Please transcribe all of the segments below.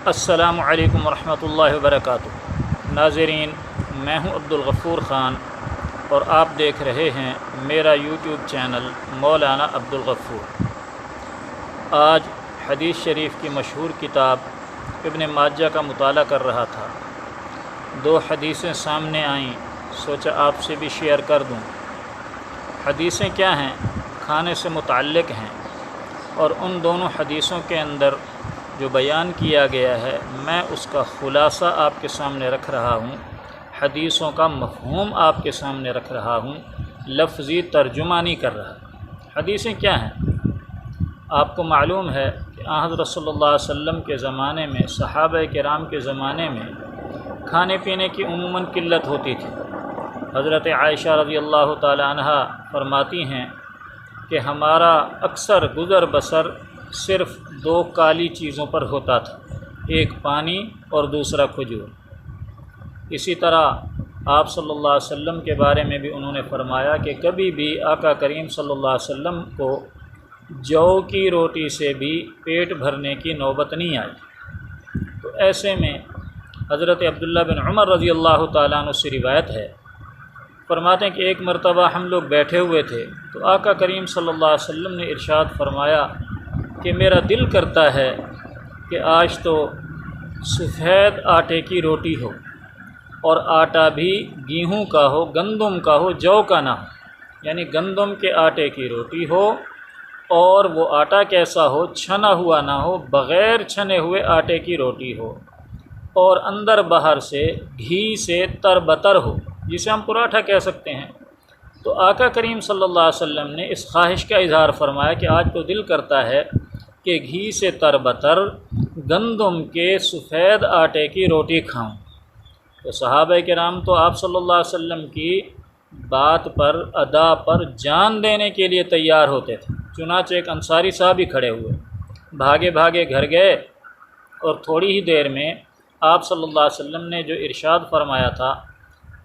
السلام علیکم ورحمۃ اللہ وبرکاتہ۔ ناظرین، میں ہوں عبدالغفور خان اور آپ دیکھ رہے ہیں میرا یوٹیوب چینل مولانا عبدالغفور۔ آج حدیث شریف کی مشہور کتاب ابن ماجہ کا مطالعہ کر رہا تھا۔ دو حدیثیں سامنے آئیں، سوچا آپ سے بھی شیئر کر دوں۔ حدیثیں کیا ہیں؟ کھانے سے متعلق ہیں، اور ان دونوں حدیثوں کے اندر جو بیان کیا گیا ہے میں اس کا خلاصہ آپ کے سامنے رکھ رہا ہوں، حدیثوں کا مفہوم آپ کے سامنے رکھ رہا ہوں، لفظی ترجمہ نہیں کر رہا۔ حدیثیں کیا ہیں؟ آپ کو معلوم ہے کہ حضرت صلی اللہ علیہ وسلم کے زمانے میں، صحابہ کرام کے زمانے میں کھانے پینے کی عموماً قلت ہوتی تھی۔ حضرت عائشہ رضی اللہ تعالی عنہ فرماتی ہیں کہ ہمارا اکثر گزر بسر صرف دو کالی چیزوں پر ہوتا تھا، ایک پانی اور دوسرا کھجور۔ اسی طرح آپ صلی اللہ علیہ وسلم کے بارے میں بھی انہوں نے فرمایا کہ کبھی بھی آقا کریم صلی اللہ علیہ وسلم کو جو کی روٹی سے بھی پیٹ بھرنے کی نوبت نہیں آئی۔ تو ایسے میں حضرت عبداللہ بن عمر رضی اللہ تعالیٰ عنہ سے روایت ہے، فرماتے ہیں کہ ایک مرتبہ ہم لوگ بیٹھے ہوئے تھے تو آقا کریم صلی اللہ علیہ وسلم نے ارشاد فرمایا کہ میرا دل کرتا ہے کہ آج تو سفید آٹے کی روٹی ہو، اور آٹا بھی گیہوں کا ہو، گندم کا ہو، جو کا نہ ہو، یعنی گندم کے آٹے کی روٹی ہو، اور وہ آٹا کیسا ہو؟ چھنا ہوا نہ ہو، بغیر چھنے ہوئے آٹے کی روٹی ہو، اور اندر باہر سے گھی سے تر بتر ہو، جسے ہم پراٹھا کہہ سکتے ہیں۔ تو آقا کریم صلی اللہ علیہ وسلم نے اس خواہش کا اظہار فرمایا کہ آج تو دل کرتا ہے کہ گھی سے تر بتر گندم کے سفید آٹے کی روٹی کھاؤں۔ تو صحابہ کرام تو آپ صلی اللہ علیہ وسلم کی بات پر، ادا پر جان دینے کے لیے تیار ہوتے تھے۔ چنانچہ ایک انصاری صحابی کھڑے ہوئے، بھاگے بھاگے گھر گئے، اور تھوڑی ہی دیر میں آپ صلی اللہ علیہ وسلم نے جو ارشاد فرمایا تھا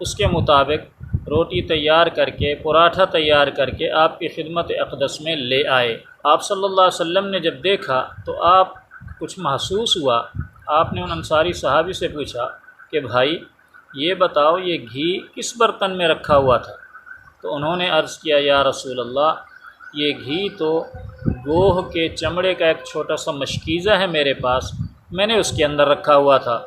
اس کے مطابق روٹی تیار کر کے، پراٹھا تیار کر کے آپ کی خدمت اقدس میں لے آئے۔ آپ صلی اللہ علیہ وسلم نے جب دیکھا تو آپ کچھ محسوس ہوا۔ آپ نے ان انصاری صحابی سے پوچھا کہ بھائی یہ بتاؤ یہ گھی کس برتن میں رکھا ہوا تھا؟ تو انہوں نے عرض کیا یا رسول اللہ، یہ گھی تو گوہ کے چمڑے کا ایک چھوٹا سا مشکیزہ ہے میرے پاس، میں نے اس کے اندر رکھا ہوا تھا۔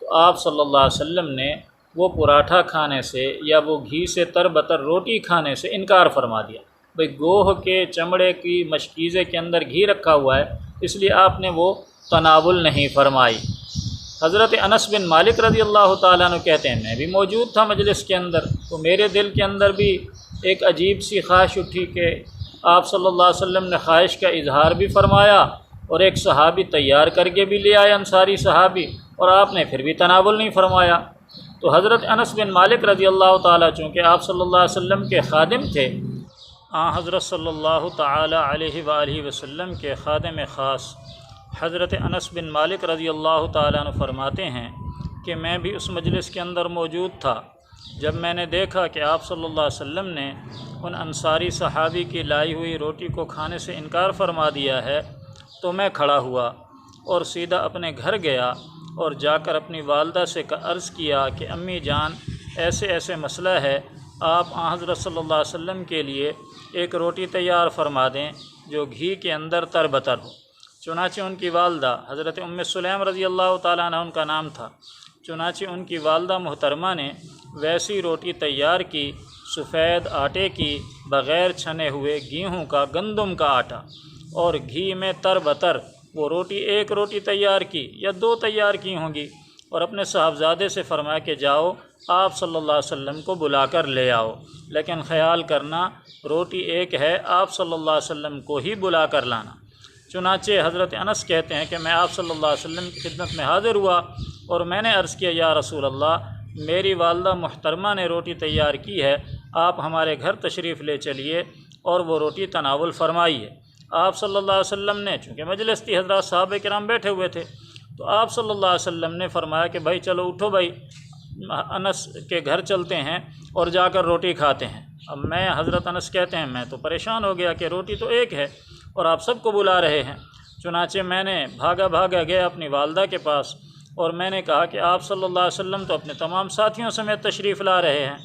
تو آپ صلی اللہ علیہ وسلم نے وہ پراٹھا کھانے سے یا وہ گھی سے تر بتر روٹی کھانے سے انکار فرما دیا۔ بھئی گوہ کے چمڑے کی مشکیزے کے اندر گھی رکھا ہوا ہے، اس لیے آپ نے وہ تناول نہیں فرمائی۔ حضرت انس بن مالک رضی اللہ تعالیٰ عنہ کہتے ہیں میں بھی موجود تھا مجلس کے اندر، تو میرے دل کے اندر بھی ایک عجیب سی خواہش اٹھی کہ آپ صلی اللہ علیہ وسلم نے خواہش کا اظہار بھی فرمایا، اور ایک صحابی تیار کر کے بھی لے آئے، انصاری صحابی، اور آپ نے پھر بھی تناول نہیں فرمایا۔ تو حضرت انس بن مالک رضی اللہ تعالیٰ چونکہ آپ صلی اللہ علیہ وسلم کے خادم تھے، حضرت صلی اللہ تعالیٰ علیہ وآلہ وسلم کے خادم خاص حضرت انس بن مالک رضی اللہ تعالیٰ عنہ فرماتے ہیں کہ میں بھی اس مجلس کے اندر موجود تھا۔ جب میں نے دیکھا کہ آپ صلی اللہ علیہ وسلم نے ان انصاری صحابی کی لائی ہوئی روٹی کو کھانے سے انکار فرما دیا ہے، تو میں کھڑا ہوا اور سیدھا اپنے گھر گیا، اور جا کر اپنی والدہ سے عرض کیا کہ امی جان ایسے ایسے مسئلہ ہے، آپ حضرت صلی اللہ علیہ وسلم کے لیے ایک روٹی تیار فرما دیں جو گھی کے اندر تر بتر ہو۔ چنانچہ ان کی والدہ حضرت ام سلیم رضی اللہ تعالیٰ عنہ ان کا نام تھا، چنانچہ ان کی والدہ محترمہ نے ویسی روٹی تیار کی، سفید آٹے کی، بغیر چھنے ہوئے گیہوں کا، گندم کا آٹا، اور گھی میں تر بتر وہ روٹی، ایک روٹی تیار کی یا دو تیار کی ہوں گی، اور اپنے صاحبزادے سے فرمایا کہ جاؤ آپ صلی اللہ علیہ وسلم کو بلا کر لے آؤ، لیکن خیال کرنا روٹی ایک ہے، آپ صلی اللہ علیہ وسلم کو ہی بلا کر لانا۔ چنانچہ حضرت انس کہتے ہیں کہ میں آپ صلی اللہ علیہ وسلم کی خدمت میں حاضر ہوا، اور میں نے عرض کیا یا رسول اللہ، میری والدہ محترمہ نے روٹی تیار کی ہے، آپ ہمارے گھر تشریف لے چلیے اور وہ روٹی تناول فرمائیے۔ آپ صلی اللہ علیہ وسلم نے، چونکہ مجلس تھی، حضرات صحابہ کرام بیٹھے ہوئے تھے، تو آپ صلی اللہ علیہ وسلم نے فرمایا کہ بھائی چلو اٹھو بھائی، انس کے گھر چلتے ہیں اور جا کر روٹی کھاتے ہیں۔ اب میں، حضرت انس کہتے ہیں، میں تو پریشان ہو گیا کہ روٹی تو ایک ہے اور آپ سب کو بلا رہے ہیں۔ چنانچہ میں نے بھاگا بھاگا گیا اپنی والدہ کے پاس اور میں نے کہا کہ آپ صلی اللہ علیہ وسلم تو اپنے تمام ساتھیوں سمیت تشریف لا رہے ہیں۔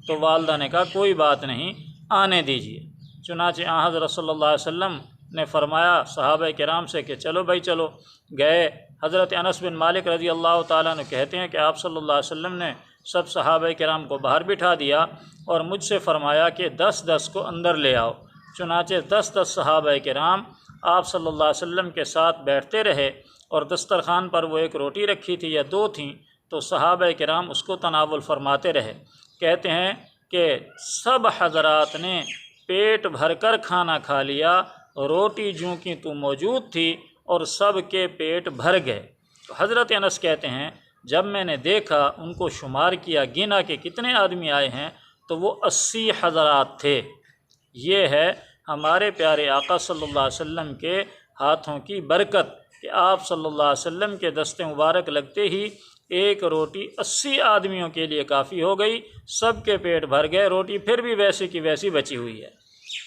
تو والدہ نے کہا کوئی بات نہیں، آنے دیجیے۔ چنانچہ حضرت صلی اللہ علیہ وسلم نے فرمایا صحابہ کرام سے کہ چلو بھائی چلو۔ گئے۔ حضرت انس بن مالک رضی اللہ تعالیٰ عنہ کہتے ہیں کہ آپ صلی اللہ علیہ وسلم نے سب صحابہ کرام کو باہر بٹھا دیا اور مجھ سے فرمایا کہ 10 کو اندر لے آؤ۔ چنانچہ 10 صحابہ کرام آپ صلی اللہ علیہ وسلم کے ساتھ بیٹھتے رہے اور دسترخوان پر وہ ایک روٹی رکھی تھی یا 2 تھیں، تو صحابہ کرام اس کو تناول فرماتے رہے۔ کہتے ہیں کہ سب حضرات نے پیٹ بھر کر کھانا کھا لیا، روٹی جوں کی تو موجود تھی اور سب کے پیٹ بھر گئے۔ تو حضرت انس کہتے ہیں جب میں نے دیکھا، ان کو شمار کیا، گنا کہ کتنے آدمی آئے ہیں، تو وہ 80 حضرات تھے۔ یہ ہے ہمارے پیارے آقا صلی اللہ علیہ وسلم کے ہاتھوں کی برکت کہ آپ صلی اللہ علیہ وسلم کے دست مبارک لگتے ہی ایک روٹی 80 آدمیوں کے لیے کافی ہو گئی، سب کے پیٹ بھر گئے، روٹی پھر بھی ویسی کی ویسی بچی ہوئی ہے۔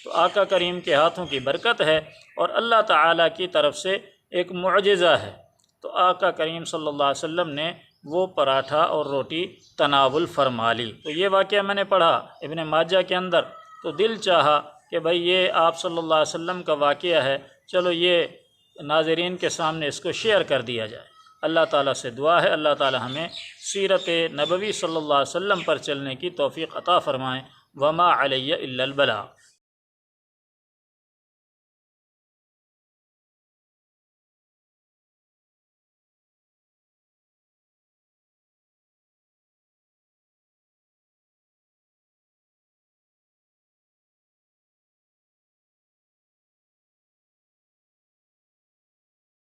تو آقا کریم کے ہاتھوں کی برکت ہے اور اللہ تعالیٰ کی طرف سے ایک معجزہ ہے۔ تو آقا کریم صلی اللہ علیہ وسلم نے وہ پراٹھا اور روٹی تناول فرما لی۔ تو یہ واقعہ میں نے پڑھا ابن ماجہ کے اندر، تو دل چاہا کہ بھئی یہ آپ صلی اللہ علیہ وسلم کا واقعہ ہے، چلو یہ ناظرین کے سامنے اس کو شیئر کر دیا جائے۔ اللہ تعالیٰ سے دعا ہے اللہ تعالیٰ ہمیں سیرت نبوی صلی اللہ علیہ وسلم پر چلنے کی توفیق عطا فرمائیں۔ وما علی الا البلاغ۔